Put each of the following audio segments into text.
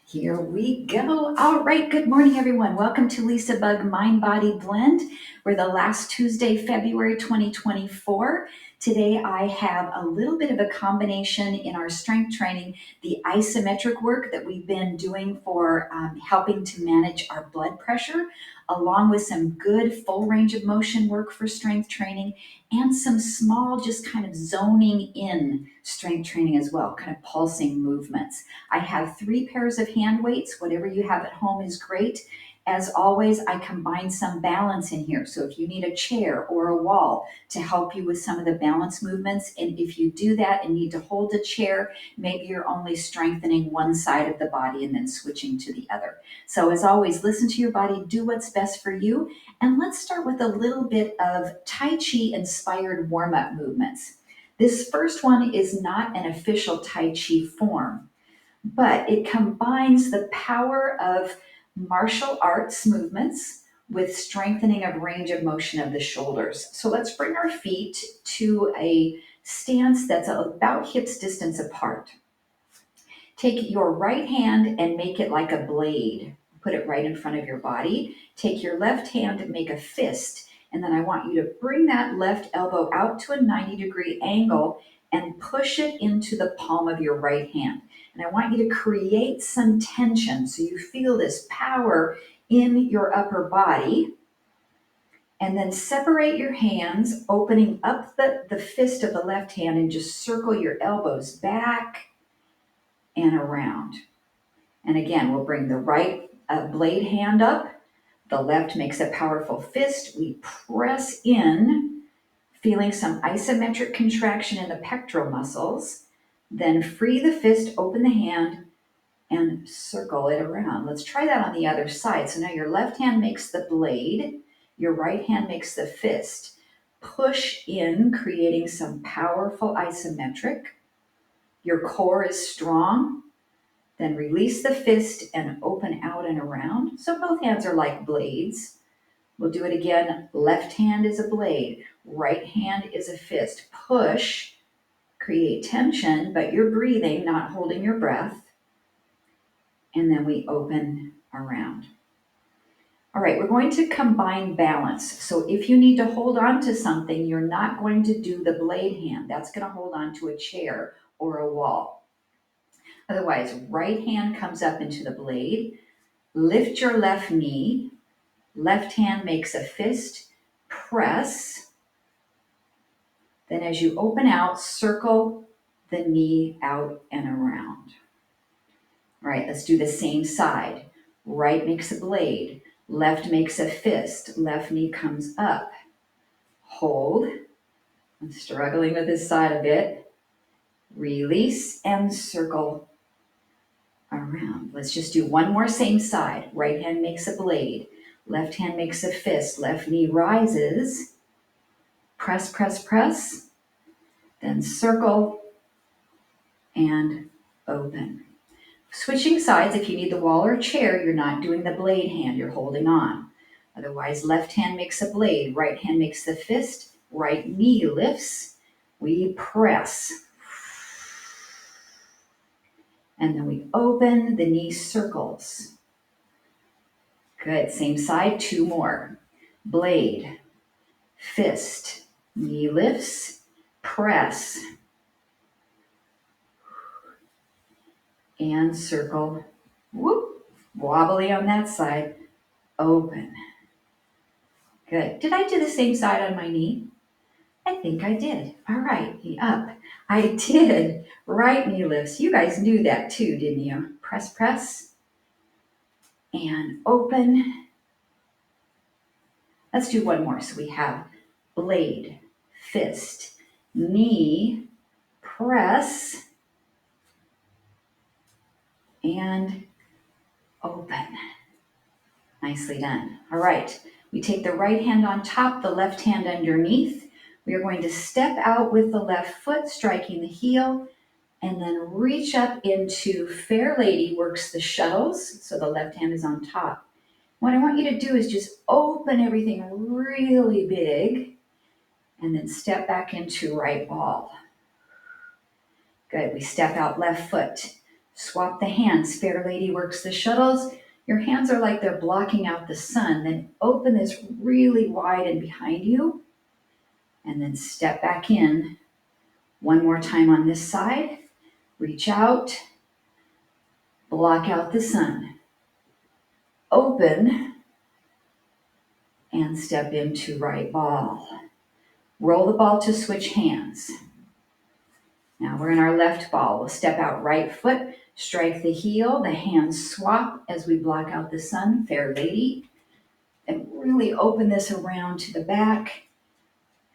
Here we go. All right. Good morning, everyone. Welcome to LisaBug Mind Body Blend. We're the last Tuesday, February 2024. Today, I have a little bit of a combination in our strength training, the isometric work that we've been doing for helping to manage our blood pressure, along with some good full range of motion work for strength training, and some small, just kind of zoning in strength training as well, kind of pulsing movements. I have 3 pairs of hand weights. Whatever you have at home is great. As always, I combine some balance in here. So if you need a chair or a wall to help you with some of the balance movements, and if you do that and need to hold a chair, maybe you're only strengthening one side of the body and then switching to the other. So as always, listen to your body, do what's best for you. And let's start with a little bit of Tai Chi inspired warm-up movements. This first one is not an official Tai Chi form, but it combines the power of martial arts movements with strengthening of range of motion of the shoulders. So let's bring our feet to a stance that's about hips distance apart. Take your right hand and make it like a blade. Put it right in front of your body. Take your left hand and make a fist. And then I want you to bring that left elbow out to a 90-degree angle and push it into the palm of your right hand. And I want you to create some tension so you feel this power in your upper body. And then separate your hands, opening up the fist of the left hand, and just circle your elbows back and around. And again, we'll bring the right blade hand up. The left makes a powerful fist. We press in, feeling some isometric contraction in the pectoral muscles. Then free the fist, open the hand, and circle it around. Let's try that on the other side. So now your left hand makes the blade, your right hand makes the fist. Push in, creating some powerful isometric. Your core is strong. Then release the fist and open out and around. So both hands are like blades. We'll do it again. Left hand is a blade. Right hand is a fist. Push, create tension, but you're breathing, not holding your breath. And then we open around. All right, we're going to combine balance. So if you need to hold on to something, you're not going to do the blade hand. That's going to hold on to a chair or a wall. Otherwise, right hand comes up into the blade. Lift your left knee. Left hand makes a fist. Press. Then as you open out, circle the knee out and around. All right, let's do the same side. Right makes a blade. Left makes a fist. Left knee comes up. Hold. I'm struggling with this side a bit. Release and circle around. Let's just do one more same side. Right hand makes a blade. Left hand makes a fist. Left knee rises. Press, press, press. Then circle and open. Switching sides, if you need the wall or chair, you're not doing the blade hand, you're holding on. Otherwise, left hand makes a blade, right hand makes the fist, right knee lifts. We press. And then we open, the knee circles. Good, same side, 2 more. Blade, fist, knee lifts, press, and circle. Whoop, wobbly on that side, open. Good. Did I do the same side on my knee? I think I did. All right, knee up. I did. Right knee lifts. You guys knew that too, didn't you? Press, press, and open. Let's do one more. So we have blade, fist, knee, press, and open. Nicely done. All right. We take the right hand on top, the left hand underneath. We are going to step out with the left foot, striking the heel, and then reach up into Fair Lady works the shuttles. So the left hand is on top. What I want you to do is just open everything really big and then step back into right ball. Good. We step out left foot, Swap the hands. Fair lady works the shuttles. Your hands are like they're blocking out the sun. Then open this really wide and behind you. And then step back in. One more time on this side. Reach out. Block out the sun. Open. And step into right ball. Roll the ball to switch hands. Now we're in our left ball. We'll step out right foot, strike the heel, the hands swap as we block out the sun, fair lady. And really open this around to the back.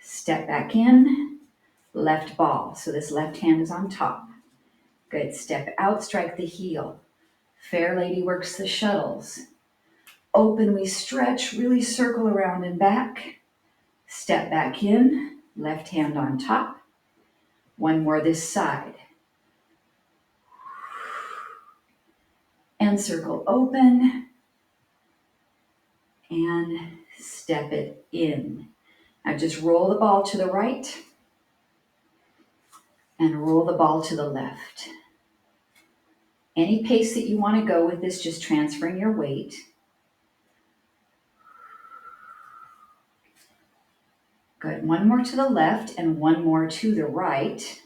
Step back in, left ball. So this left hand is on top. Good, step out, strike the heel. Fair lady works the shuttles. Open, we stretch, really circle around and back. Step back in, left hand on top. One more this side. And circle open. And step it in. Now just roll the ball to the right. And roll the ball to the left. Any pace that you want to go with this, just transferring your weight. Good. One more to the left and one more to the right.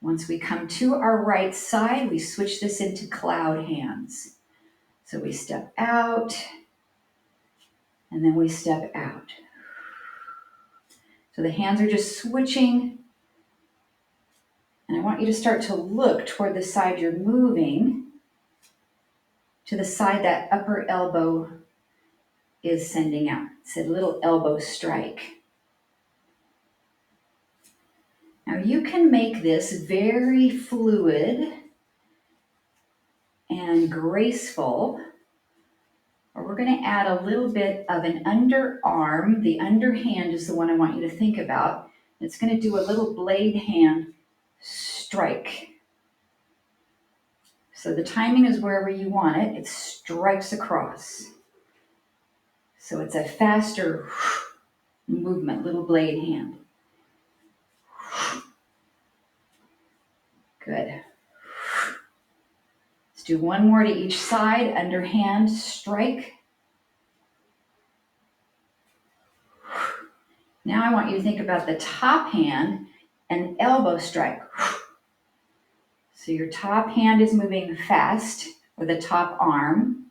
Once we come to our right side, we switch this into cloud hands. So we step out and then we step out. So the hands are just switching. And I want you to start to look toward the side you're moving, to the side that upper elbow is sending out. It's a little elbow strike. Now you can make this very fluid and graceful, or we're going to add a little bit of an underarm. The underhand is the one I want you to think about. It's going to do a little blade hand strike. So the timing is wherever you want it. It strikes across. So it's a faster movement, little blade hand. Good. Let's do one more to each side, underhand strike. Now I want you to think about the top hand and elbow strike. So your top hand is moving fast, or the top arm.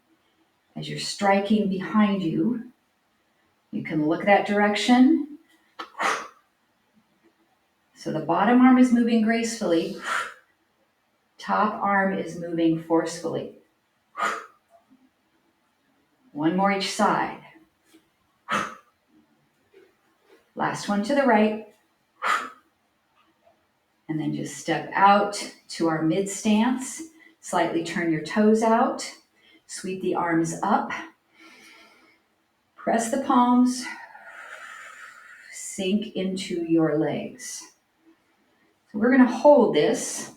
As you're striking behind you, you can look that direction. So the bottom arm is moving gracefully. Top arm is moving forcefully. One more each side. Last one to the right. And then just step out to our mid stance. Slightly turn your toes out. Sweep the arms up. Press the palms. Sink into your legs. So we're going to hold this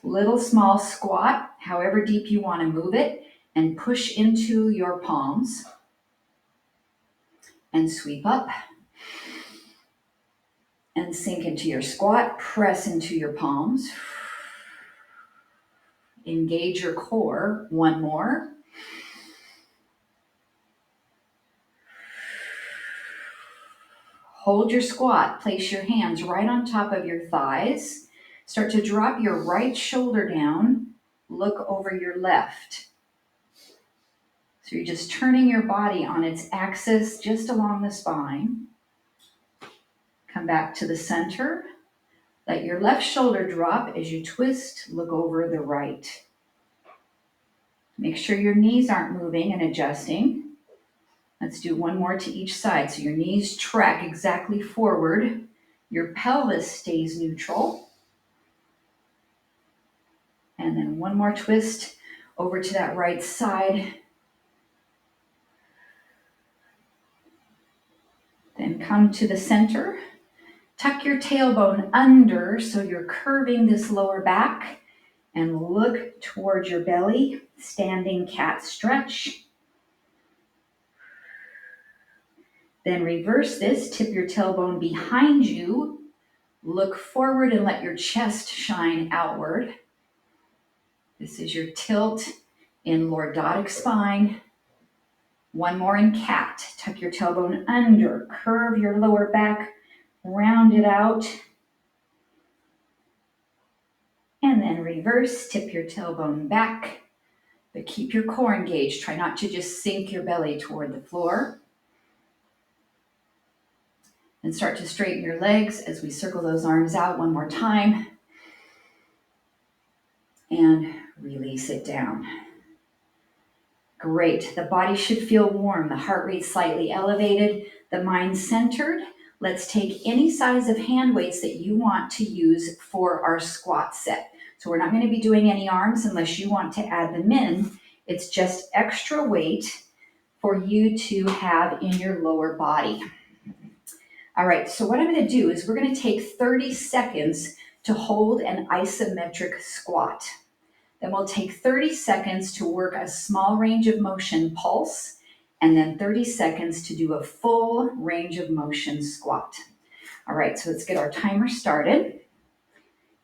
little small squat, however deep you want to move it, and push into your palms. And sweep up. And sink into your squat. Press into your palms. Engage your core. One more. Hold your squat. Place your hands right on top of your thighs. Start to drop your right shoulder down. Look over your left. So you're just turning your body on its axis just along the spine. Come back to the center. Let your left shoulder drop as you twist. Look over the right. Make sure your knees aren't moving and adjusting. Let's do one more to each side. So your knees track exactly forward. Your pelvis stays neutral. And then one more twist over to that right side. Then come to the center. Tuck your tailbone under so you're curving this lower back. And look towards your belly. Standing cat stretch. Then reverse this, tip your tailbone behind you, look forward and let your chest shine outward. This is your tilt in lordotic spine. One more in cat. Tuck your tailbone under, curve your lower back, round it out. And then reverse, tip your tailbone back, but keep your core engaged. Try not to just sink your belly toward the floor. And start to straighten your legs as we circle those arms out one more time. And release it down. Great. The body should feel warm. The heart rate slightly elevated. The mind centered. Let's take any size of hand weights that you want to use for our squat set. So we're not going to be doing any arms unless you want to add them in. It's just extra weight for you to have in your lower body. All right, so what I'm going to do is we're going to take 30 seconds to hold an isometric squat. Then we'll take 30 seconds to work a small range of motion pulse, and then 30 seconds to do a full range of motion squat. All right, so let's get our timer started.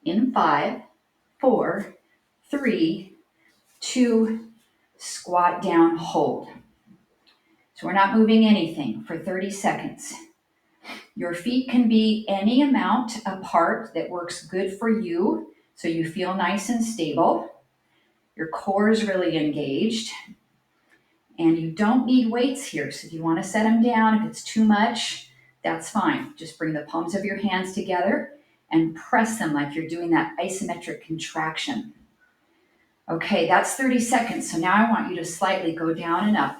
In 5, 4, 3, 2, squat down, hold. So we're not moving anything for 30 seconds. Your feet can be any amount apart that works good for you, so you feel nice and stable. Your core is really engaged, and you don't need weights here. So if you want to set them down, if it's too much, that's fine. Just bring the palms of your hands together and press them like you're doing that isometric contraction. Okay, that's 30 seconds. So now I want you to slightly go down and up,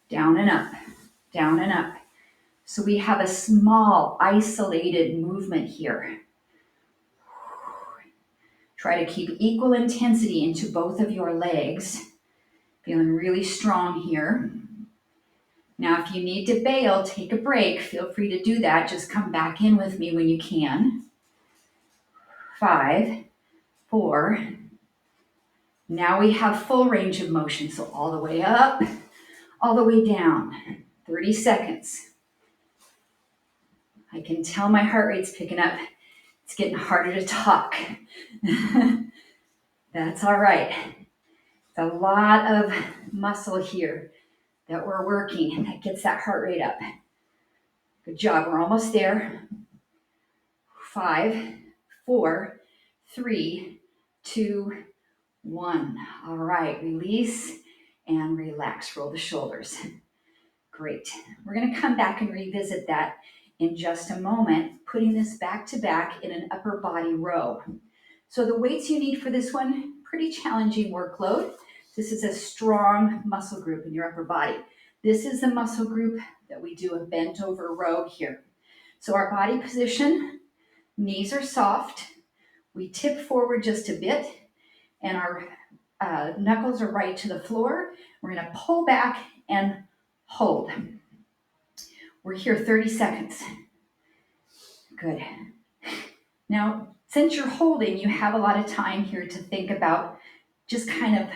down and up, down and up. So we have a small isolated movement here. Try to keep equal intensity into both of your legs. Feeling really strong here. Now, if you need to bail, take a break. Feel free to do that. Just come back in with me when you can. 5, 4. Now we have full range of motion. So all the way up, all the way down. 30 seconds. I can tell my heart rate's picking up. It's getting harder to talk. That's all right. It's a lot of muscle here that we're working, and that gets that heart rate up. Good job. We're almost there. 5, 4, 3, 2, 1. All right. Release and relax. Roll the shoulders. Great. We're going to come back and revisit that in just a moment, putting this back to back in an upper body row. So the weights you need for this one, pretty challenging workload. This is a strong muscle group in your upper body. This is the muscle group that we do a bent over row here. So our body position, knees are soft. We tip forward just a bit, and our knuckles are right to the floor. We're going to pull back and hold. We're here 30 seconds. Good. Now, since you're holding, you have a lot of time here to think about just kind of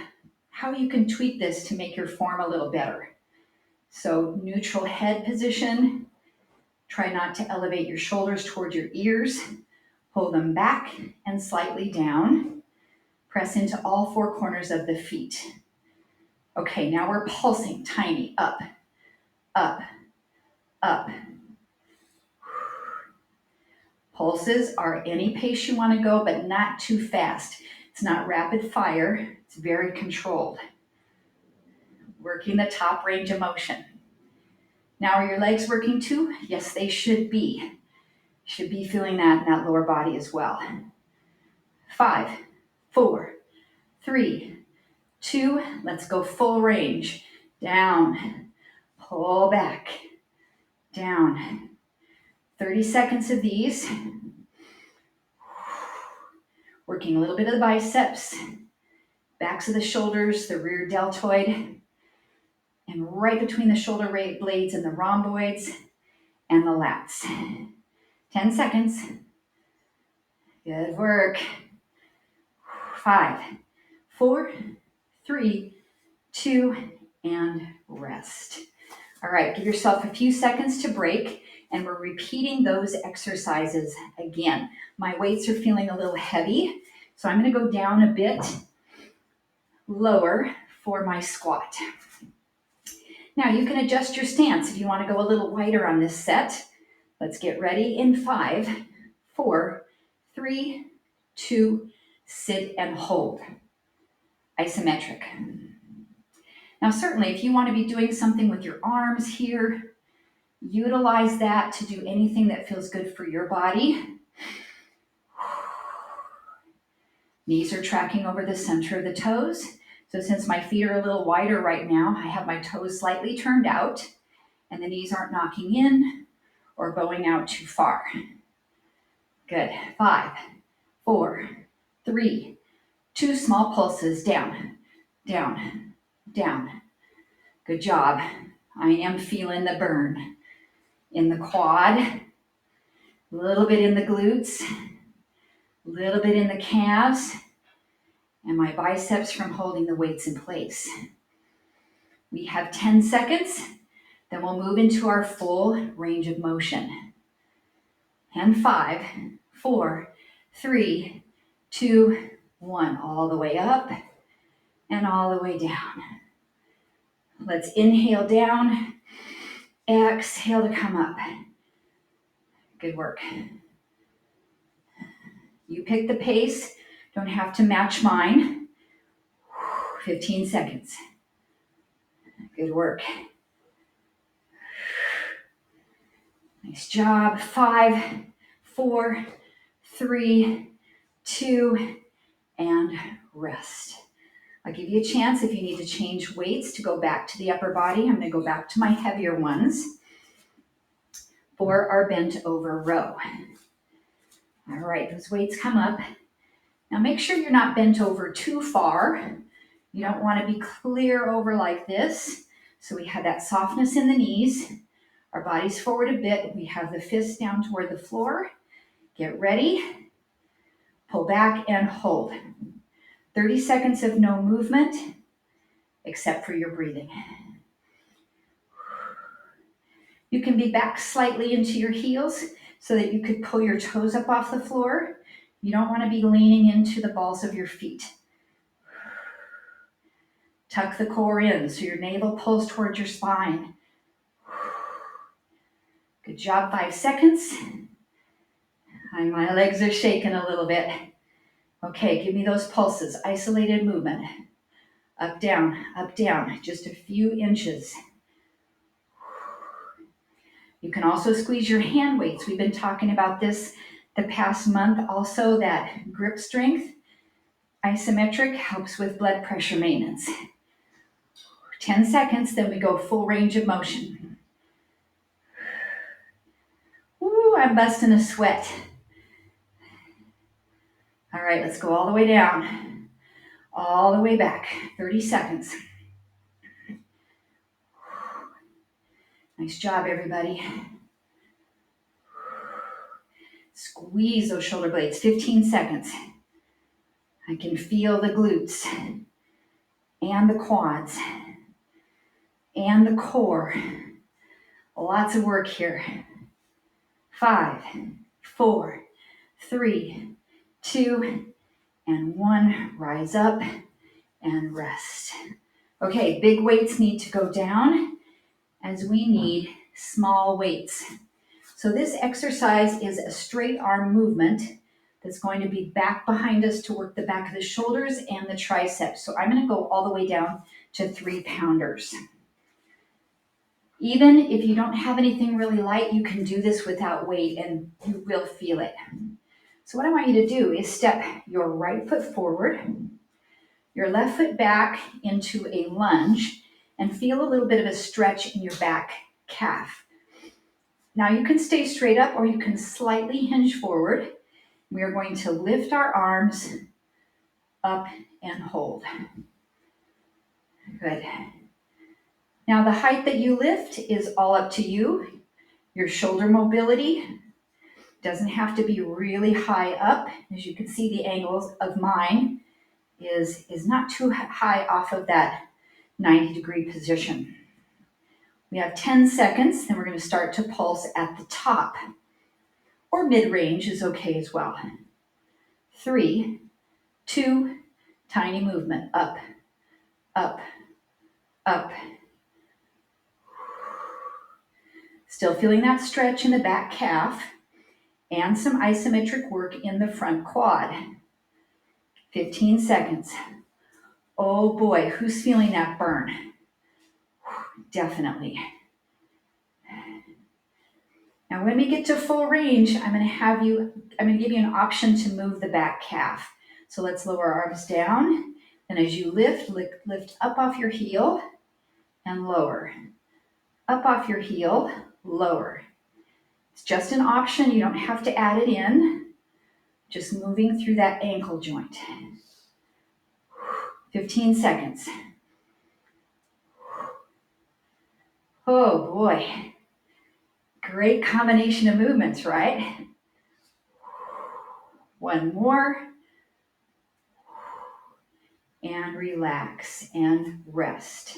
how you can tweak this to make your form a little better. So neutral head position. Try not to elevate your shoulders toward your ears. Pull them back and slightly down. Press into all 4 corners of the feet. Okay, now we're pulsing tiny, up, up, up. Pulses are any pace you want to go, but not too fast. It's not rapid fire. It's very controlled. Working the top range of motion. Now, are your legs working too? Yes, they should be. You should be feeling that in that lower body as well. 5, 4, 3, 2, let's go full range. Down, pull back, down. 30 seconds of these. Working a little bit of the biceps, backs of the shoulders, the rear deltoid, and right between the shoulder blades and the rhomboids and the lats. 10 seconds. Good work. 5, 4, 3, 2, and rest. All right, give yourself a few seconds to break, and we're repeating those exercises again. My weights are feeling a little heavy, so I'm going to go down a bit lower for my squat. Now you can adjust your stance if you want to go a little wider on this set. Let's get ready in 5, 4, 3, 2, sit and hold. Isometric. Now certainly if you want to be doing something with your arms here, utilize that to do anything that feels good for your body. Knees are tracking over the center of the toes. So since my feet are a little wider right now, I have my toes slightly turned out and the knees aren't knocking in or going out too far. Good. 5, 4, 3, 2 small pulses. Down, down, down. Good job. I am feeling the burn in the quad, a little bit in the glutes, a little bit in the calves, and my biceps from holding the weights in place. We have 10 seconds, then we'll move into our full range of motion. And 5, 4, 3, 2, 1. All the way up and all the way down. Let's inhale down, exhale to come up. Good work. You pick the pace, don't have to match mine. 15 seconds. Good work. Nice job. 5, 4, 3, 2, and rest. I'll give you a chance if you need to change weights to go back to the upper body. I'm going to go back to my heavier ones for our bent over row. All right, those weights come up. Now make sure you're not bent over too far. You don't want to be clear over like this. So we have that softness in the knees. Our body's forward a bit. We have the fists down toward the floor. Get ready. Pull back and hold. 30 seconds of no movement, except for your breathing. You can be back slightly into your heels so that you could pull your toes up off the floor. You don't want to be leaning into the balls of your feet. Tuck the core in so your navel pulls towards your spine. Good job, 5 seconds. My legs are shaking a little bit. Okay, give me those pulses. Isolated movement. Up, down, just a few inches. You can also squeeze your hand weights. We've been talking about this the past month. Also, that grip strength. Isometric helps with blood pressure maintenance. 10 seconds, then we go full range of motion. Ooh, I'm busting a sweat. All right, let's go all the way down, all the way back, 30 seconds. Nice job, everybody. Squeeze those shoulder blades, 15 seconds. I can feel the glutes and the quads and the core. Lots of work here. 5, 4, 3, 2, and 1. Rise up and rest. Okay, big weights need to go down as we need small weights. So this exercise is a straight arm movement that's going to be back behind us to work the back of the shoulders and the triceps. So I'm going to go all the way down to 3-pounders. Even if you don't have anything really light, you can do this without weight and you will feel it. So what I want you to do is step your right foot forward, your left foot back into a lunge, and feel a little bit of a stretch in your back calf. Now you can stay straight up or you can slightly hinge forward. We are going to lift our arms up and hold. Good. Now the height that you lift is all up to you. Your shoulder mobility doesn't have to be really high up. As you can see, the angles of mine is not too high off of that 90-degree position. We have 10 seconds, then we're going to start to pulse at the top. Or mid-range is okay as well. 3, 2, tiny movement, up, up, up. Still feeling that stretch in the back calf and some isometric work in the front quad. 15 seconds. Oh boy, who's feeling that burn? Definitely. Now when we get to full range, I'm going to give you an option to move the back calf. So let's lower our arms down. And as you lift up off your heel and lower. Up off your heel, lower. It's just an option. You don't have to add it in. Just moving through that ankle joint. 15 seconds. Oh boy. Great combination of movements, right? One more. And relax and rest.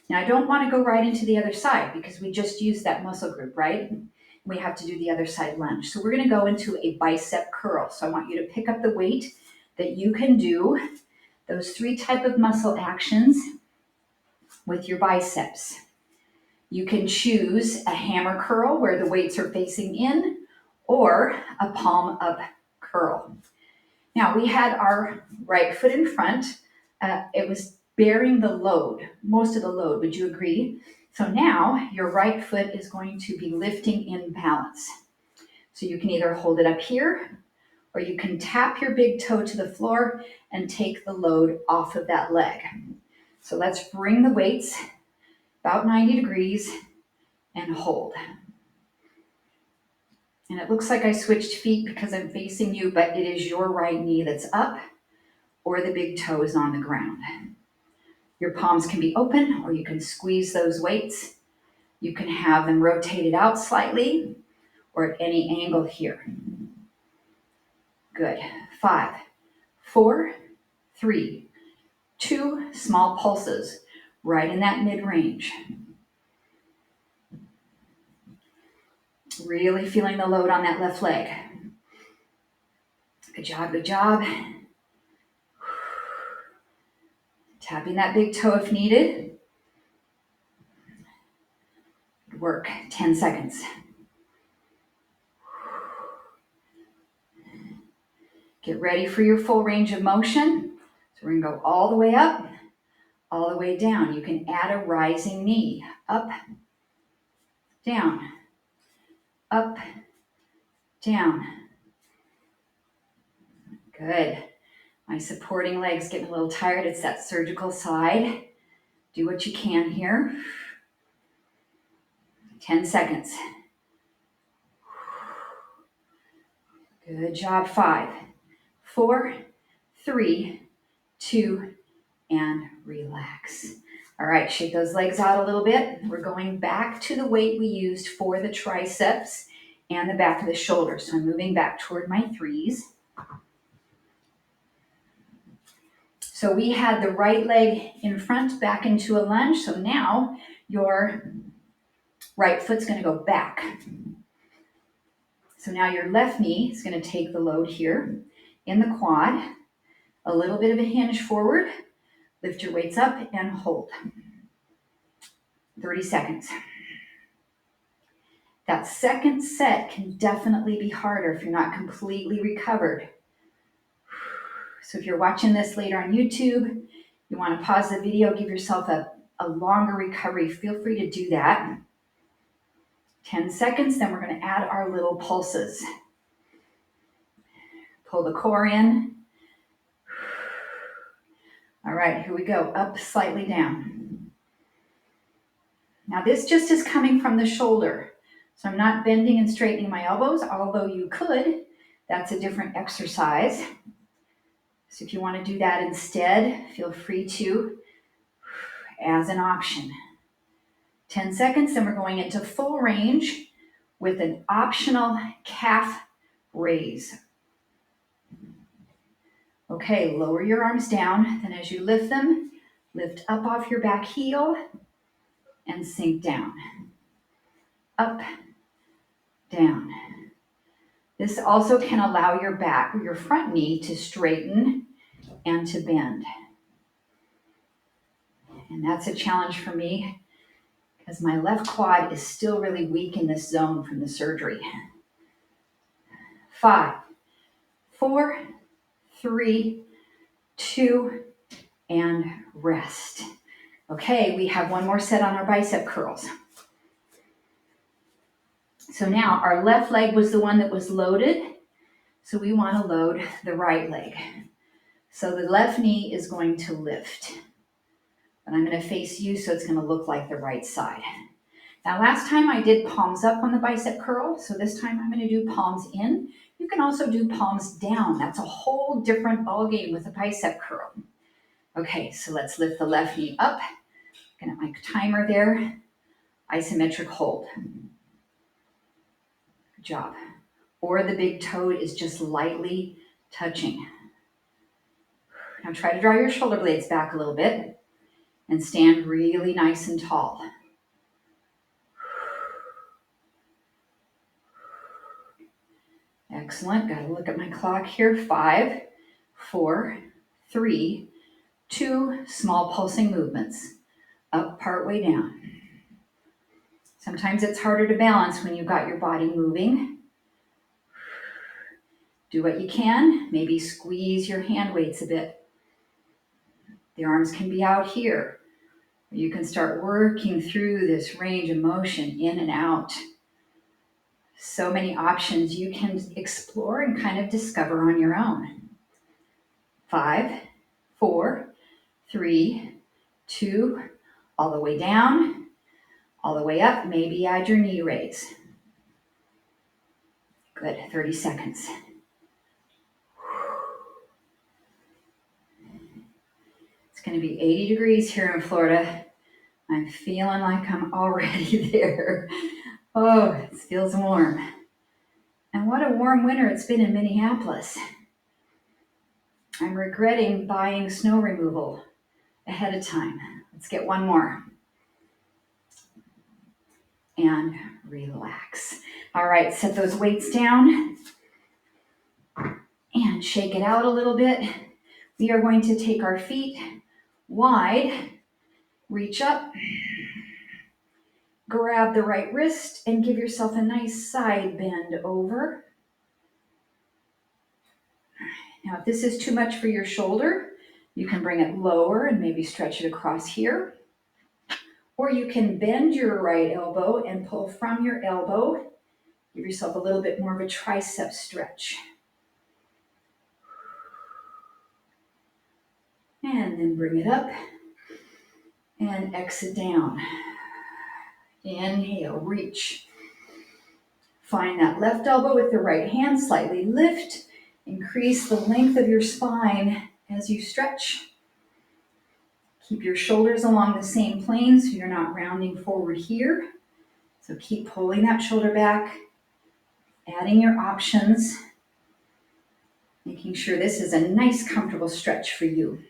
Now I don't want to go right into the other side because we just used that muscle group, right? We have to do the other side lunge. So we're going to go into a bicep curl. So I want you to pick up the weight that you can do those 3 type of muscle actions with your biceps. You can choose a hammer curl where the weights are facing in or a palm up curl. Now we had our right foot in front. It was bearing the load, most of the load, would you agree? So now your right foot is going to be lifting in balance. So you can either hold it up here or you can tap your big toe to the floor and take the load off of that leg. So let's bring the weights about 90 degrees and hold. And it looks like I switched feet because I'm facing you, but it is your right knee that's up or the big toe is on the ground. Your palms can be open or you can squeeze those weights. You can have them rotated out slightly or at any angle here. Good. 5, 4, 3, 2, small pulses right in that mid-range. Really feeling the load on that left leg. Good job, good job. Tapping that big toe if needed. Good work. 10 seconds. Get ready for your full range of motion. So we're gonna go all the way up, all the way down. You can add a rising knee. Up, down, up, down. Good. My supporting leg's getting a little tired. It's that surgical side. Do what you can here. 10 seconds. Good job. 5, 4, 3, 2, and relax. All right, shake those legs out a little bit. We're going back to the weight we used for the triceps and the back of the shoulder. So I'm moving back toward my 3s. So we had the right leg in front back into a lunge. So now your right foot's going to go back. So now your left knee is going to take the load here in the quad. A little bit of a hinge forward. Lift your weights up and hold. 30 seconds. That second set can definitely be harder if you're not completely recovered. So if you're watching this later on YouTube, you want to pause the video, give yourself a longer recovery, feel free to do that. 10 seconds, then we're going to add our little pulses. Pull the core in. All right, here we go. Up, slightly down. Now this just is coming from the shoulder. So I'm not bending and straightening my elbows, although you could. That's a different exercise. So if you want to do that instead, feel free to, as an option. 10 seconds, then we're going into full range with an optional calf raise. Okay, lower your arms down. Then as you lift them, lift up off your back heel and sink down. Up, down. This also can allow your back, your front knee to straighten and to bend. And that's a challenge for me because my left quad is still really weak in this zone from the surgery. 5, 4, 3, 2, and rest. Okay, we have one more set on our bicep curls. So now our left leg was the one that was loaded. So we want to load the right leg. So the left knee is going to lift. But I'm going to face you so it's going to look like the right side. Now last time I did palms up on the bicep curl. So this time I'm going to do palms in. You can also do palms down. That's a whole different ballgame with a bicep curl. Okay, so let's lift the left knee up. I'm going to have my timer there. Isometric hold. Good job. Or the big toe is just lightly touching. Now try to draw your shoulder blades back a little bit and stand really nice and tall. Excellent. Got to look at my clock here. 5, 4, 3, 2, small pulsing movements. Up, part way down. Sometimes it's harder to balance when you've got your body moving. Do what you can. Maybe squeeze your hand weights a bit. The arms can be out here. You can start working through this range of motion in and out. So many options you can explore and kind of discover on your own. 5, 4, 3, 2, all the way down, all the way up. Maybe add your knee raise. Good, 30 seconds. It's going to be 80 degrees here in Florida. I'm feeling like I'm already there. Oh, it feels warm. And what a warm winter it's been in Minneapolis. I'm regretting buying snow removal ahead of time. Let's get one more. And relax. All right, set those weights down and shake it out a little bit. We are going to take our feet wide, reach up, grab the right wrist, and give yourself a nice side bend over. Now, if this is too much for your shoulder, you can bring it lower and maybe stretch it across here. Or you can bend your right elbow and pull from your elbow. Give yourself a little bit more of a tricep stretch. And then bring it up and exit down. Inhale, reach. Find that left elbow with the right hand, slightly lift. Increase the length of your spine as you stretch. Keep your shoulders along the same plane so you're not rounding forward here. So keep pulling that shoulder back, adding your options, making sure this is a nice, comfortable stretch for you.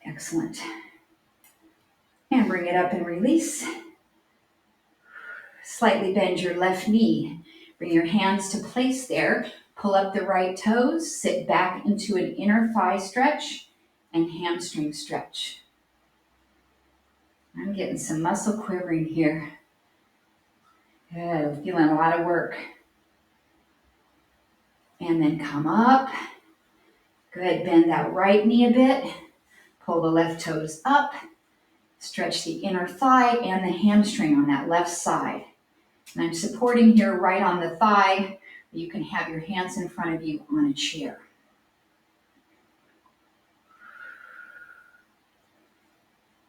Excellent. And bring it up and release. Slightly bend your left knee. Bring your hands to place there. Pull up the right toes. Sit back into an inner thigh stretch and hamstring stretch. I'm getting some muscle quivering here. Good, I'm feeling a lot of work. And then come up. Good, bend that right knee a bit. Pull the left toes up. Stretch the inner thigh and the hamstring on that left side. And I'm supporting here right on the thigh. You can have your hands in front of you on a chair.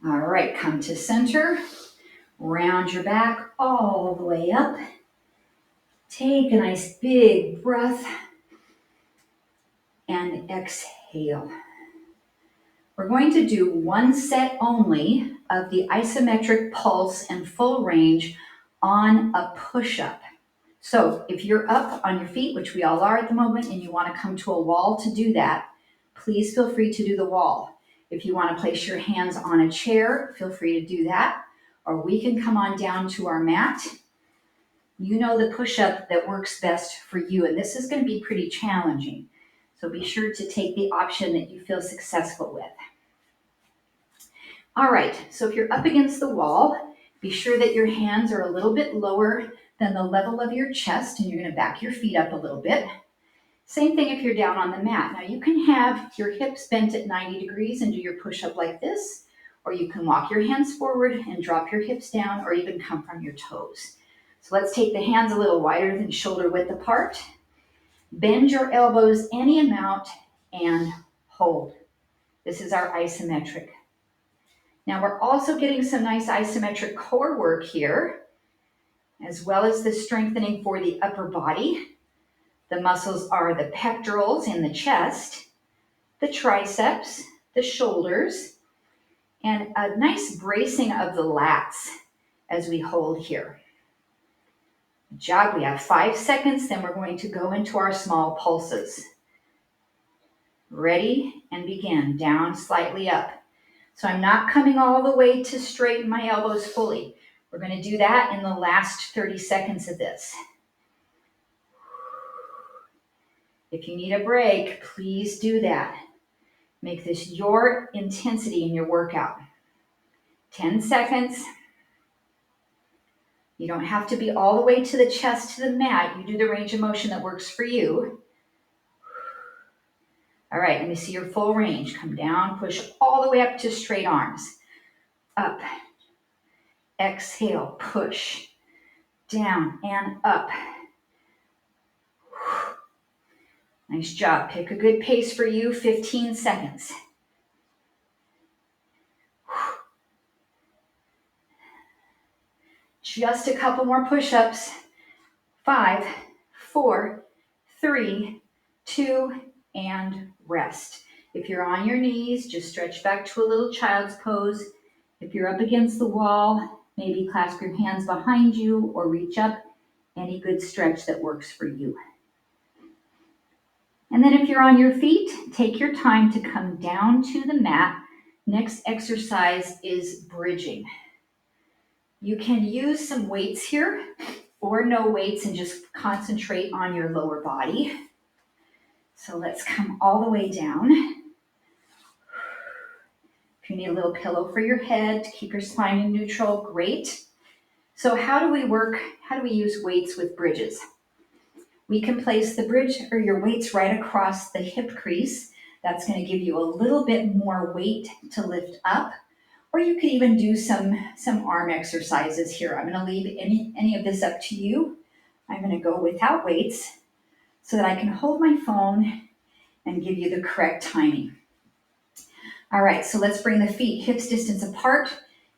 All right, come to center. Round your back all the way up. Take a nice big breath and exhale. We're going to do one set only of the isometric pulse and full range on a push-up. So if you're up on your feet, which we all are at the moment, and you want to come to a wall to do that, please feel free to do the wall. If you want to place your hands on a chair, feel free to do that. Or we can come on down to our mat. You know the push-up that works best for you, and this is going to be pretty challenging. So be sure to take the option that you feel successful with. All right, so if you're up against the wall, be sure that your hands are a little bit lower than the level of your chest, and you're going to back your feet up a little bit. Same thing if you're down on the mat. Now you can have your hips bent at 90 degrees and do your push-up like this, or you can walk your hands forward and drop your hips down, or even come from your toes. So let's take the hands a little wider than shoulder width apart. Bend your elbows any amount and hold. This is our isometric. Now we're also getting some nice isometric core work here, as well as the strengthening for the upper body. The muscles are the pectorals in the chest, the triceps, the shoulders, and a nice bracing of the lats as we hold here. Good job. We have 5 seconds, then we're going to go into our small pulses. Ready and begin. Down, slightly up. So I'm not coming all the way to straighten my elbows fully. We're going to do that in the last 30 seconds of this. If you need a break, please do that. Make this your intensity in your workout. 10 seconds. You don't have to be all the way to the chest to the mat. You do the range of motion that works for you. All right, let me see your full range. Come down, push all the way up to straight arms. Up. Exhale, push. Down and up. Nice job. Pick a good pace for you, 15 seconds. Just a couple more push-ups. 5, 4, 3, 2, and rest. If you're on your knees, just stretch back to a little child's pose. If you're up against the wall, maybe clasp your hands behind you or reach up. Any good stretch that works for you. And then if you're on your feet, take your time to come down to the mat. Next exercise is bridging. You can use some weights here or no weights and just concentrate on your lower body. So let's come all the way down. If you need a little pillow for your head to keep your spine in neutral, great. So how do we use weights with bridges? We can place the bridge or your weights right across the hip crease. That's going to give you a little bit more weight to lift up. Or you could even do some arm exercises here. I'm going to leave any of this up to you. I'm going to go without weights so that I can hold my phone and give you the correct timing. All right, so let's bring the feet hips distance apart.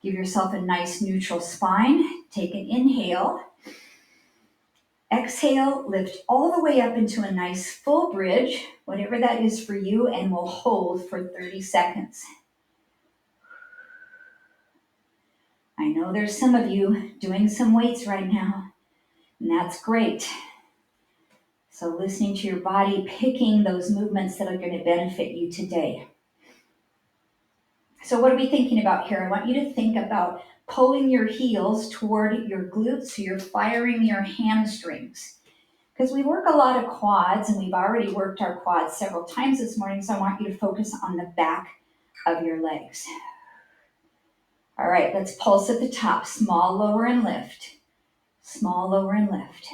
Give yourself a nice neutral spine. Take an inhale. Exhale, lift all the way up into a nice full bridge, whatever that is for you, and we'll hold for 30 seconds. I know there's some of you doing some weights right now, and that's great. So listening to your body, picking those movements that are going to benefit you today. So what are we thinking about here? I want you to think about pulling your heels toward your glutes so you're firing your hamstrings. Because we work a lot of quads, and we've already worked our quads several times this morning, so I want you to focus on the back of your legs. All right, let's pulse at the top. Small, lower, and lift. Small, lower, and lift.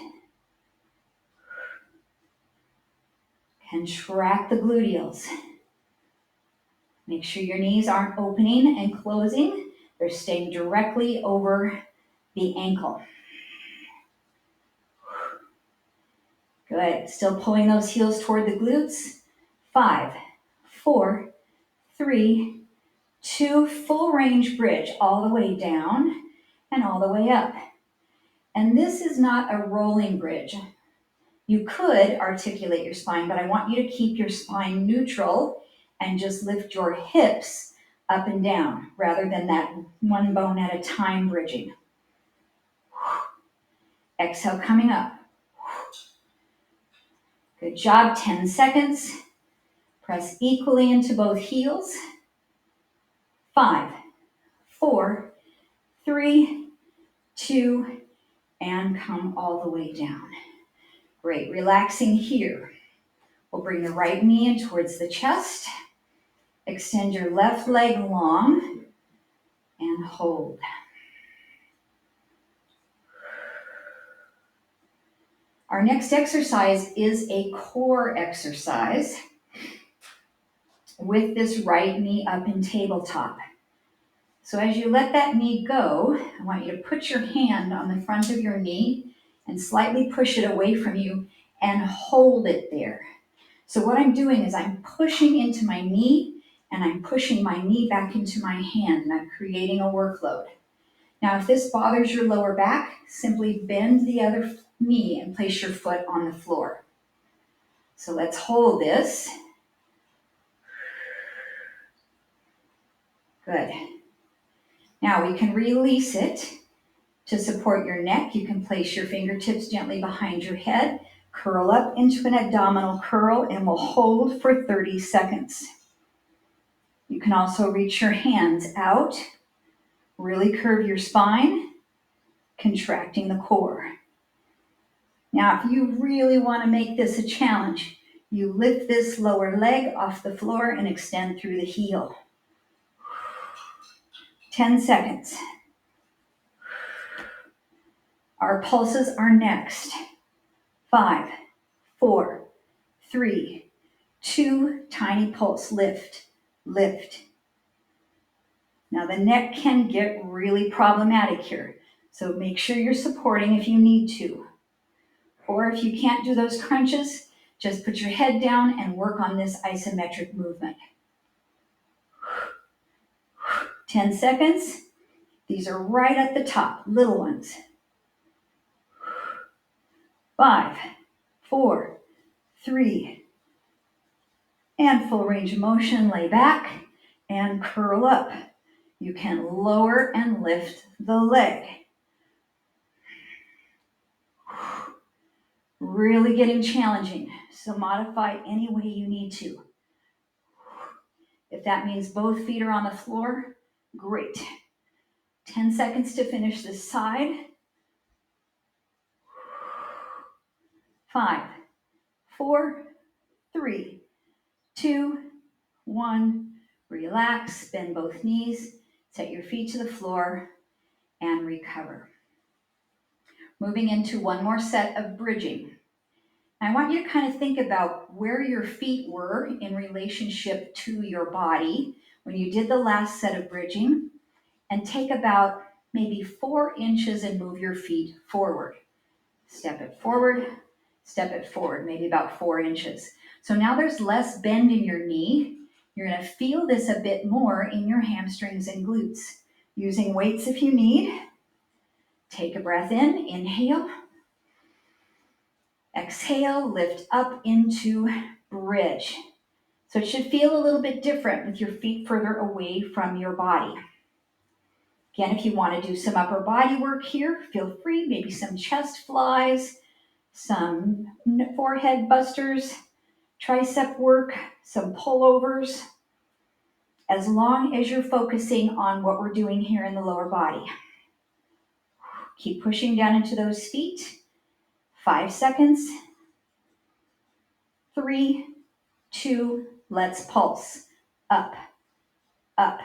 Contract the gluteals. Make sure your knees aren't opening and closing. They're staying directly over the ankle. Good. Still pulling those heels toward the glutes. 5, 4, 3, 2, full range bridge all the way down and all the way up. And this is not a rolling bridge. You could articulate your spine, but I want you to keep your spine neutral and just lift your hips up and down rather than that one bone at a time bridging. Exhale, coming up. Good job, 10 seconds. Press equally into both heels. 5, 4, 3, 2, and come all the way down. Great, relaxing here. We'll bring the right knee in towards the chest. Extend your left leg long. and hold. Our next exercise is a core exercise with this right knee up in tabletop. So as you let that knee go, I want you to put your hand on the front of your knee and slightly push it away from you and hold it there. So what I'm doing is I'm pushing into my knee and I'm pushing my knee back into my hand and I'm creating a workload. Now, if this bothers your lower back, simply bend the other knee and place your foot on the floor. So let's hold this. Good. Now we can release it. To support your neck, you can place your fingertips gently behind your head, curl up into an abdominal curl, and we'll hold for 30 seconds. You can also reach your hands out, really curve your spine, contracting the core. Now, if you really want to make this a challenge, you lift this lower leg off the floor and extend through the heel. 10 seconds. Our pulses are next. 5, 4, 3, 2, tiny pulse, lift, lift. Now the neck can get really problematic here, so make sure you're supporting if you need to. Or if you can't do those crunches, just put your head down and work on this isometric movement. 10 seconds. These are right at the top, little ones. 5, 4, 3, and full range of motion, lay back and curl up. You can lower and lift the leg. Really getting challenging, so modify any way you need to. If that means both feet are on the floor, great. 10 seconds to finish this side. 5, 4, 3, 2, 1. Relax, bend both knees, set your feet to the floor, and recover. Moving into one more set of bridging. I want you to kind of think about where your feet were in relationship to your body when you did the last set of bridging, and take about maybe 4 inches and move your feet forward. Step it forward, maybe about 4 inches. So now there's less bend in your knee. You're going to feel this a bit more in your hamstrings and glutes. Using weights if you need. Take a breath in, inhale. Exhale, lift up into bridge. So it should feel a little bit different with your feet further away from your body. Again, if you want to do some upper body work here, feel free, maybe some chest flies, some forehead busters, tricep work, some pullovers, as long as you're focusing on what we're doing here in the lower body. Keep pushing down into those feet. 5 seconds. 3, 2, let's pulse. Up, up,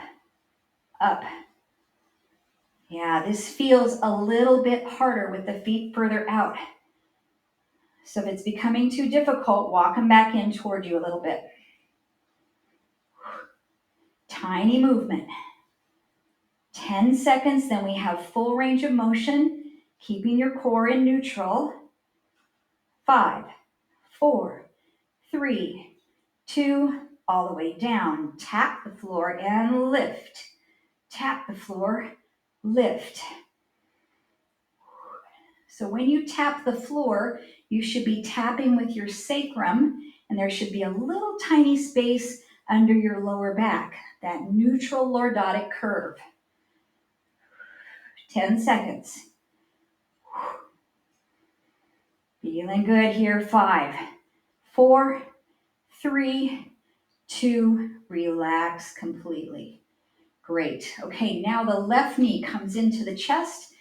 up. Yeah, this feels a little bit harder with the feet further out. So if it's becoming too difficult, walk them back in toward you a little bit. Tiny movement. 10 seconds, then we have full range of motion, keeping your core in neutral. 5, 4, 3, 2, all the way down. Tap the floor and lift. Tap the floor, lift. So when you tap the floor, you should be tapping with your sacrum, and there should be a little tiny space under your lower back, that neutral lordotic curve. 10 seconds. Feeling good here. 5, 4, 3, 2, relax completely. Great. Okay, now the left knee comes into the chest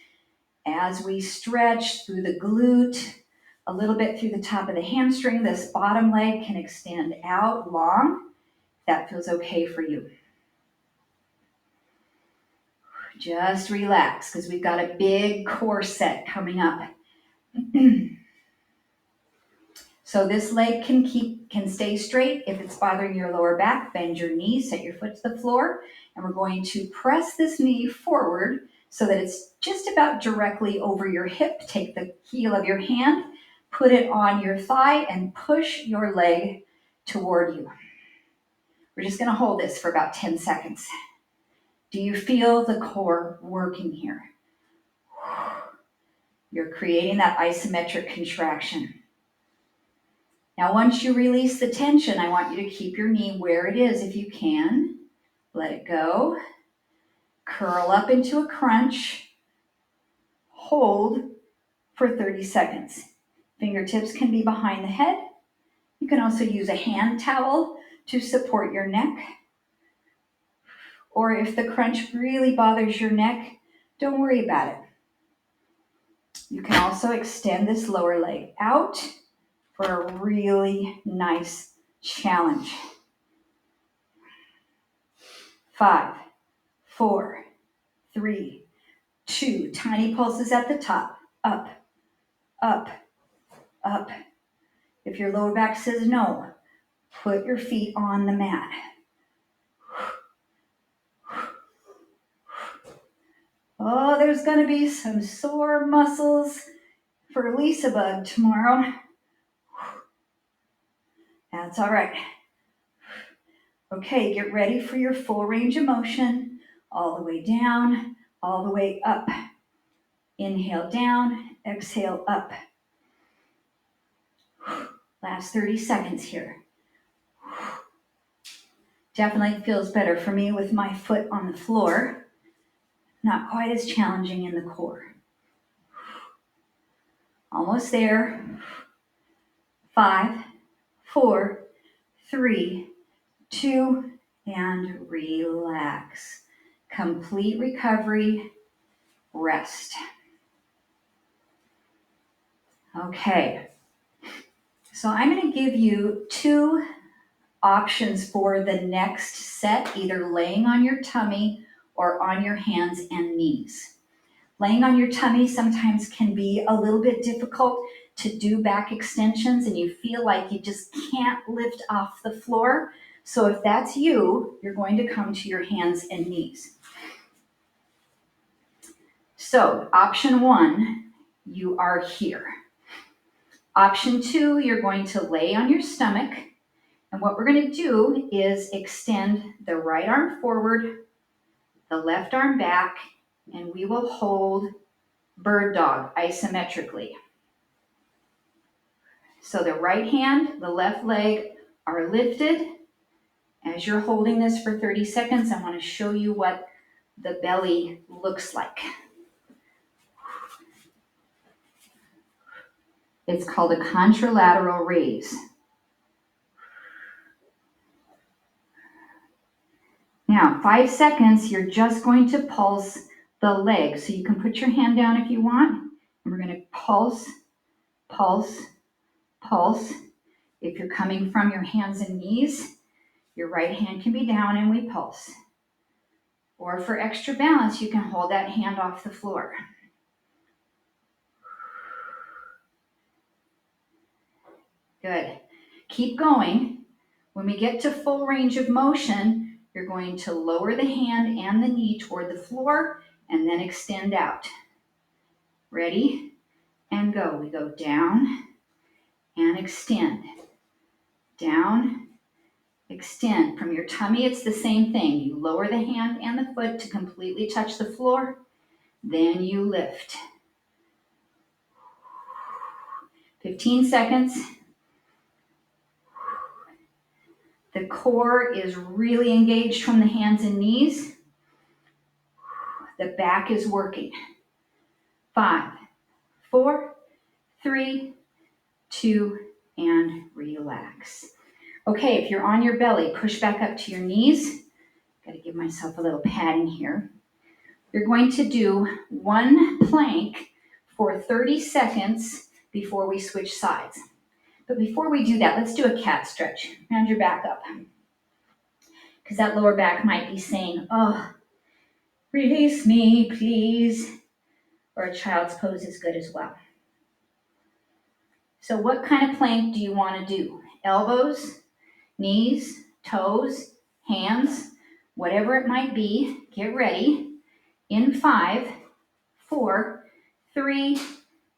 as we stretch through the glute, a little bit through the top of the hamstring. This bottom leg can extend out long. That feels okay for you. Just relax because we've got a big core set coming up. So this leg can stay straight. If it's bothering your lower back, bend your knee, set your foot to the floor, and we're going to press this knee forward so that it's just about directly over your hip. Take the heel of your hand, put it on your thigh, and push your leg toward you. We're just going to hold this for about 10 seconds. Do you feel the core working here? You're creating that isometric contraction. Now, once you release the tension, I want you to keep your knee where it is if you can. Let it go. Curl up into a crunch. Hold for 30 seconds. Fingertips can be behind the head. You can also use a hand towel to support your neck. Or if the crunch really bothers your neck, don't worry about it. You can also extend this lower leg out for a really nice challenge. 5, 4, 3, 2. Tiny pulses at the top. Up, up, up. If your lower back says no, put your feet on the mat. Oh, there's going to be some sore muscles for LisaBug tomorrow. That's all right. Okay, get ready for your full range of motion. All the way down, all the way up. Inhale down, exhale up. Last 30 seconds here. Definitely feels better for me with my foot on the floor. Not quite as challenging in the core. Almost there. 5, 4, 3, 2, and relax. Complete recovery. Rest. Okay. So I'm going to give you 2 options for the next set, either laying on your tummy or on your hands and knees. Laying on your tummy sometimes can be a little bit difficult to do back extensions and you feel like you just can't lift off the floor. So if that's you, you're going to come to your hands and knees. So option 1, you are here. Option 2, you're going to lay on your stomach. And what we're going to do is extend the right arm forward, the left arm back, and we will hold bird dog isometrically. So the right hand, the left leg are lifted. As you're holding this for 30 seconds, I want to show you what the belly looks like. It's called a contralateral raise. Now, 5 seconds, you're just going to pulse the leg. So you can put your hand down if you want. And we're going to pulse, pulse, pulse. If you're coming from your hands and knees, your right hand can be down and we pulse. Or for extra balance, you can hold that hand off the floor. Good. Keep going. When we get to full range of motion, you're going to lower the hand and the knee toward the floor and then extend out. Ready? And go. We go down and extend. Down, extend. From your tummy, it's the same thing. You lower the hand and the foot to completely touch the floor. Then you lift. 15 seconds. The core is really engaged from the hands and knees. The back is working. 5, 4, 3, 2, and relax. Okay, if you're on your belly, push back up to your knees. Got to give myself a little padding here. You're going to do 1 plank for 30 seconds before we switch sides. But before we do that, let's do a cat stretch. Round your back up. Because that lower back might be saying, oh, Release me, please. Or a child's pose is good as well. So what kind of plank do you want to do? Elbows, knees, toes, hands, whatever it might be. Get ready. In 5, 4, 3,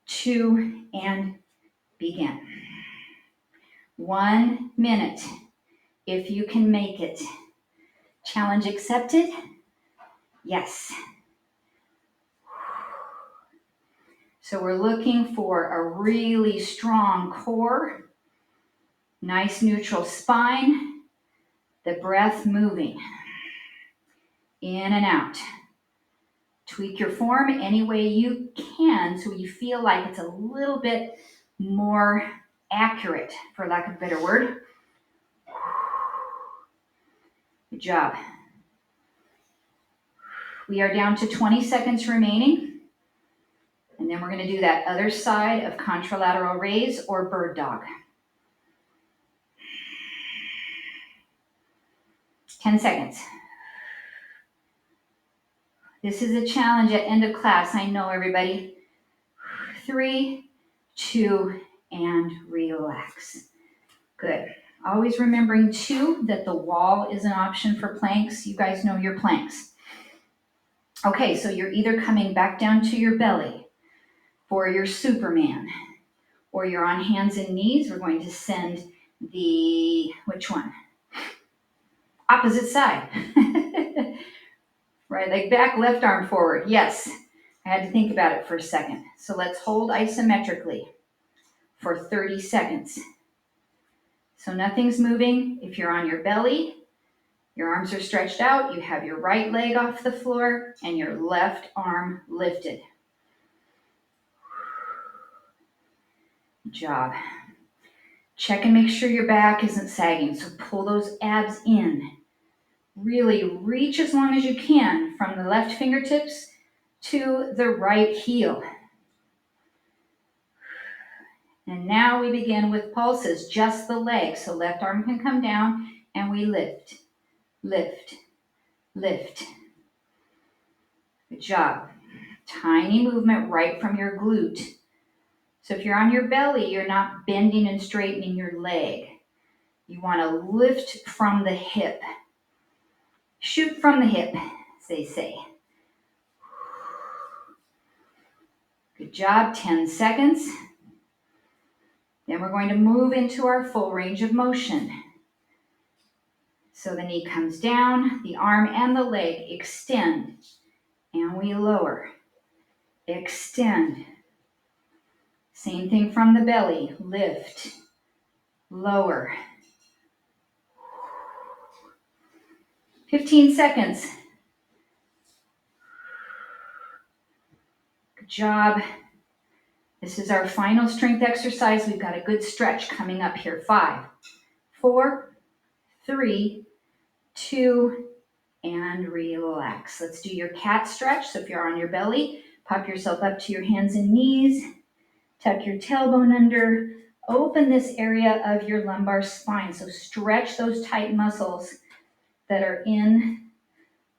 2, and begin. 1 minute, if you can make it. Challenge accepted? Yes. So we're looking for a really strong core, nice neutral spine, the breath moving in and out. Tweak your form any way you can so you feel like it's a little bit more accurate, for lack of a better word. Good job. We are down to 20 seconds remaining. And then we're going to do that other side of contralateral raise or bird dog. 10 seconds. This is a challenge at end of class. I know, everybody. 3, 2, and relax. Good. Always remembering, too, that the wall is an option for planks. You guys know your planks. Okay, so you're either coming back down to your belly for your Superman, or you're on hands and knees. We're going to send the, which one? Opposite side. Right leg back, left arm forward. Yes, I had to think about it for a second. So let's hold isometrically for 30 seconds. So nothing's moving. If you're on your belly, your arms are stretched out, you have your right leg off the floor and your left arm lifted. Good job. Check and make sure your back isn't sagging. So pull those abs in. Really reach as long as you can from the left fingertips to the right heel. And now we begin with pulses, just the legs. So left arm can come down and we lift, lift, lift. Good job. Tiny movement right from your glute. So if you're on your belly, you're not bending and straightening your leg. You want to lift from the hip. Shoot from the hip, as they say. Good job, 10 seconds. Then we're going to move into our full range of motion. So the knee comes down, the arm and the leg extend, and we lower, extend. Same thing from the belly, lift, lower. 15 seconds. Good job. This is our final strength exercise. We've got a good stretch coming up here. 5, 4, 3, 2, and relax. Let's do your cat stretch. So if you're on your belly, pop yourself up to your hands and knees, tuck your tailbone under, open this area of your lumbar spine. So stretch those tight muscles that are in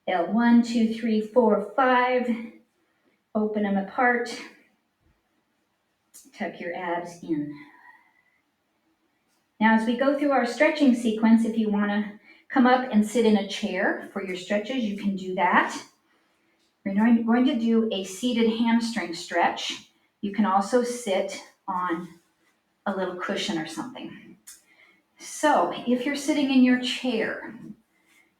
L1, 2, 3, 4, 5. Open them apart. Tuck your abs in. Now, as we go through our stretching sequence, if you want to come up and sit in a chair for your stretches, you can do that. We're going to do a seated hamstring stretch. You can also sit on a little cushion or something. So if you're sitting in your chair,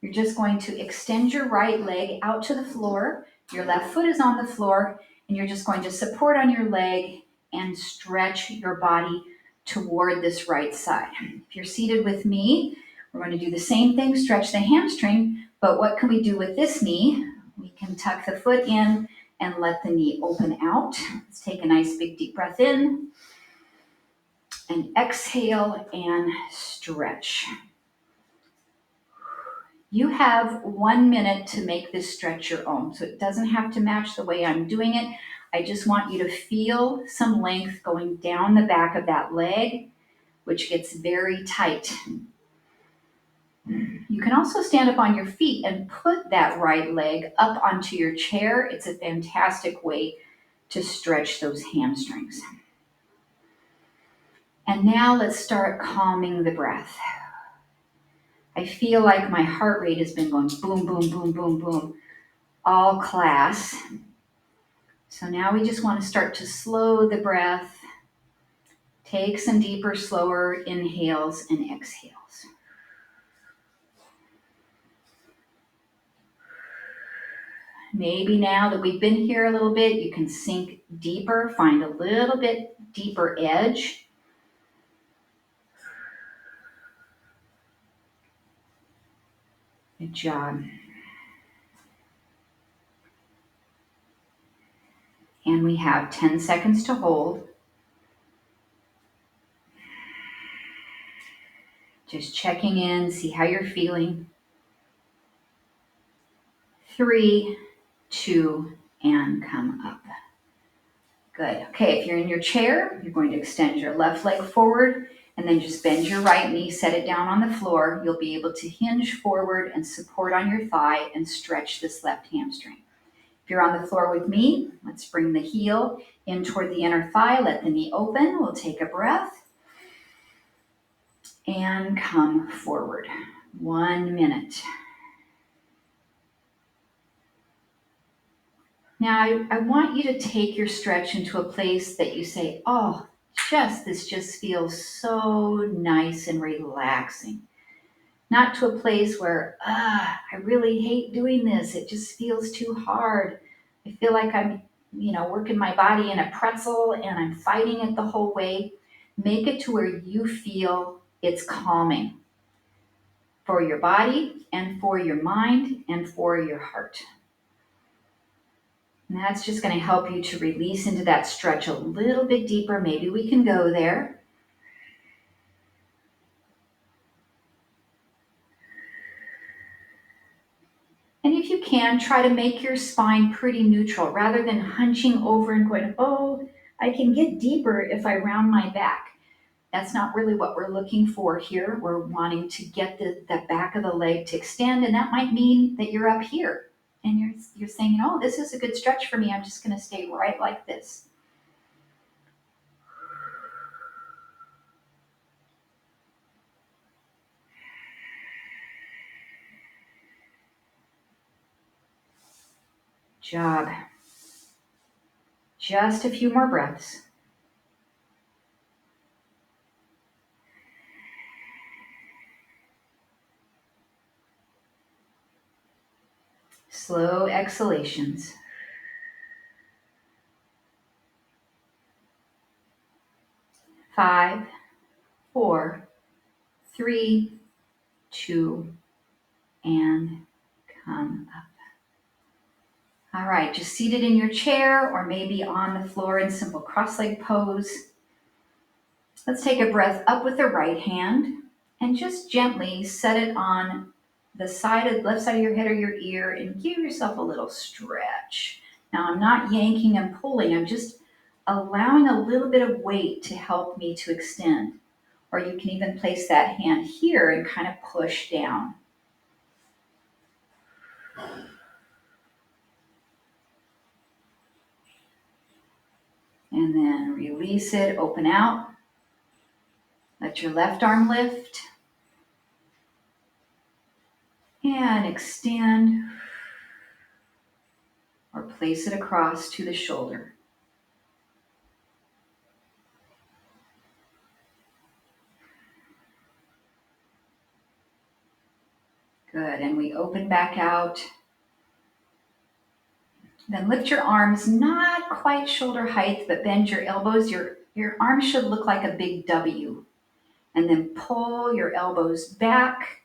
you're just going to extend your right leg out to the floor. Your left foot is on the floor, and you're just going to support on your leg and stretch your body toward this right side. If you're seated with me, we're going to do the same thing, stretch the hamstring, but what can we do with this knee? We can tuck the foot in and let the knee open out. Let's take a nice big deep breath in and exhale and stretch. You have 1 minute to make this stretch your own, so it doesn't have to match the way I'm doing it. I just want you to feel some length going down the back of that leg, which gets very tight. You can also stand up on your feet and put that right leg up onto your chair. It's a fantastic way to stretch those hamstrings. And now let's start calming the breath. I feel like my heart rate has been going boom, boom, boom, boom, boom all class. So now we just want to start to slow the breath. Take some deeper, slower inhales and exhales. Maybe now that we've been here a little bit, you can sink deeper, find a little bit deeper edge. Good job. And we have 10 seconds to hold. Just checking in, see how you're feeling. 3, 2, and come up. Good. Okay, if you're in your chair, you're going to extend your left leg forward and then just bend your right knee, set it down on the floor. You'll be able to hinge forward and support on your thigh and stretch this left hamstring. If you're on the floor with me, let's bring the heel in toward the inner thigh. Let the knee open. We'll take a breath and come forward. 1 minute. Now, I want you to take your stretch into a place that you say, oh, this just feels so nice and relaxing. Not to a place where, I really hate doing this. It just feels too hard. I feel like I'm, working my body in a pretzel and I'm fighting it the whole way. Make it to where you feel it's calming for your body and for your mind and for your heart. And that's just going to help you to release into that stretch a little bit deeper. Maybe we can go there. And if you can, try to make your spine pretty neutral rather than hunching over and going, oh, I can get deeper if I round my back. That's not really what we're looking for here. We're wanting to get the back of the leg to extend, and that might mean that you're up here. And you're saying, this is a good stretch for me. I'm just going to stay right like this. Job. Just a few more breaths. Slow exhalations. 5, 4, 3, 2, and come up. All right, just seated in your chair or maybe on the floor in simple cross-leg pose. Let's take a breath up with the right hand and just gently set it on the left side of your head or your ear and give yourself a little stretch. Now, I'm not yanking and pulling. I'm just allowing a little bit of weight to help me to extend. Or you can even place that hand here and kind of push down. And then release it, open out. Let your left arm lift. And extend. Or place it across to the shoulder. Good, and we open back out. Then lift your arms, not quite shoulder height, but bend your elbows. Your arms should look like a big W. And then pull your elbows back